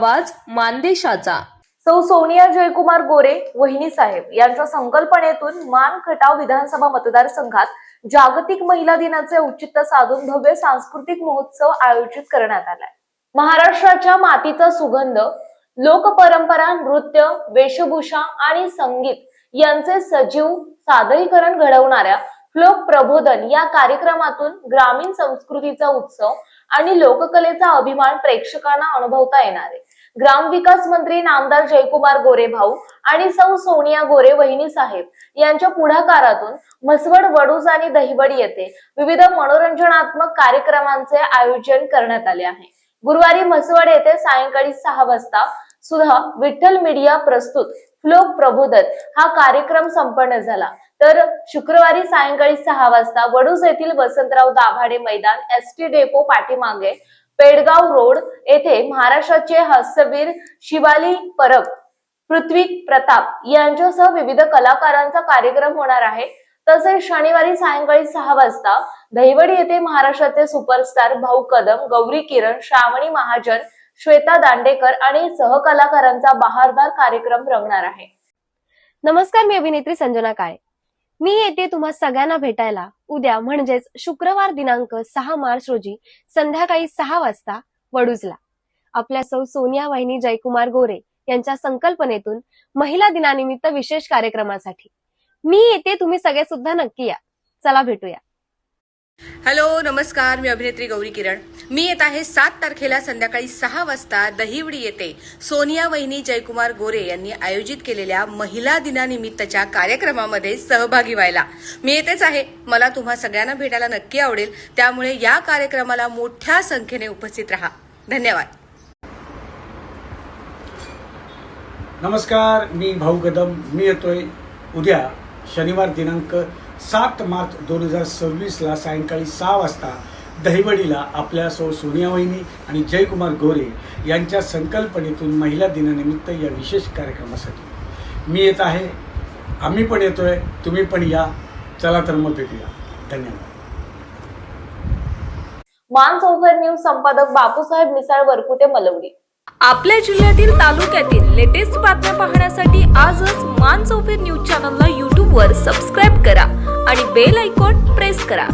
आवाज मानदेशाचा। सौ सोनिया जयकुमार गोरे वहिनी साहेब यांच्या संकल्पनेतून मान खटाव विधानसभा मतदारसंघात जागतिक महिला दिनाचे औचित्य साधून भव्य सांस्कृतिक महोत्सव आयोजित करण्यात आलाय। महाराष्ट्राच्या मातीचा सुगंध, लोकपरंपरा, नृत्य, वेशभूषा आणि संगीत यांचे सजीव सादरीकरण घडवणाऱ्या फ्लोक प्रबोधन या कार्यक्रमातून ग्रामीण संस्कृतीचा उत्सव आणि लोककलेचा अभिमान प्रेक्षकांना अनुभवता येणार आहे। ग्रामविकास मंत्री नामदार जयकुमार गोरे भाऊ आणि सौ सोनिया गोरे वहिनी साहेब यांच्या पुढाकारातून म्हसवड, वडूज आणि दहिवडी येथे विविध मनोरंजनात्मक कार्यक्रमांचे आयोजन करण्यात आले आहे। गुरुवारी म्हसवड येथे सायंकाळी 6 वाजता सुद्धा विठ्ठल मीडिया प्रस्तुत फ्लोक प्रबोधन हा कार्यक्रम संपन्न झाला, तर शुक्रवारी सायंकाळी 6 वाजता वडूज येथील वसंतराव दाभाडे मैदान, एसटी डेपो पाठीमागे पेडगाव रोड येथे महाराष्ट्राचे हास्यवीर शिवाली परब, पृथ्वी प्रताप यांच्यासह विविध कलाकारांचा कार्यक्रम होणार आहे। तसेच शनिवारी सायंकाळी 6 वाजता दहिवडी येथे महाराष्ट्राचे सुपरस्टार भाऊ कदम, गौरी किरण, श्रावणी महाजन, श्वेता दांडेकर आणि सहकलाकारांचा बहारदार कार्यक्रम रंगणार आहे। नमस्कार, मी अभिनेत्री संजना काळे। मी येते तुम्हा सगळ्यांना भेटायला उद्या म्हणजेच शुक्रवार दिनांक 6 मार्च रोजी संध्याकाळी 6 वाजता वडूजला आपल्या सौ सोनिया वहिनी जयकुमार गोरे यांच्या संकल्पनेतून महिला दिनानिमित्त विशेष कार्यक्रमासाठी मी येते, तुम्ही सगळे सुद्धा नक्की या। चला भेटूया। हॅलो, नमस्कार, मी अभिनेत्री गौरी किरण। मी येत आहे 7 तारखेला संध्याकाळी 6 वाजता दहिवडी येथे सोनिया वहिनी जयकुमार गोरे यांनी आयोजित केलेल्या महिला दिनानिमित्तच्या कार्यक्रमामध्ये सहभागी व्हायला मी येतेच आहे। मला तुम्हा सगळ्यांना भेटायला नक्की आवडेल, त्यामुळे या कार्यक्रमाला मोठ्या संख्येने उपस्थित राहा। धन्यवाद। नमस्कार, मी भाऊ कदम। मी येतोय उद्या शनिवार दिनांक 7 मार्च 2026 ला सायंकाळी 6 वाजता दहिवडीला आपल्या सौ सोनिया वहिनी आणि जयकुमार गोरे यांच्या संकल्पनेतून महिला दिनानिमित्त या विशेष कार्यक्रमासाठी मी येत आहे। आम्ही पण येतोय, तुम्ही पण या। चला तर मग भेटूया। धन्यवाद। मानसरोवर न्यूज संपादक बापूसाहेब मिसाळ, वरकुटे, मलवडी। आपल्या जिल्ह्यातील, तालुक्यातील लेटेस्ट बातम्या पाहण्यासाठी आजच मानसरोवर न्यूज चॅनलला YouTube वर सबस्क्राईब करा आणि बेल आयकॉन प्रेस करा।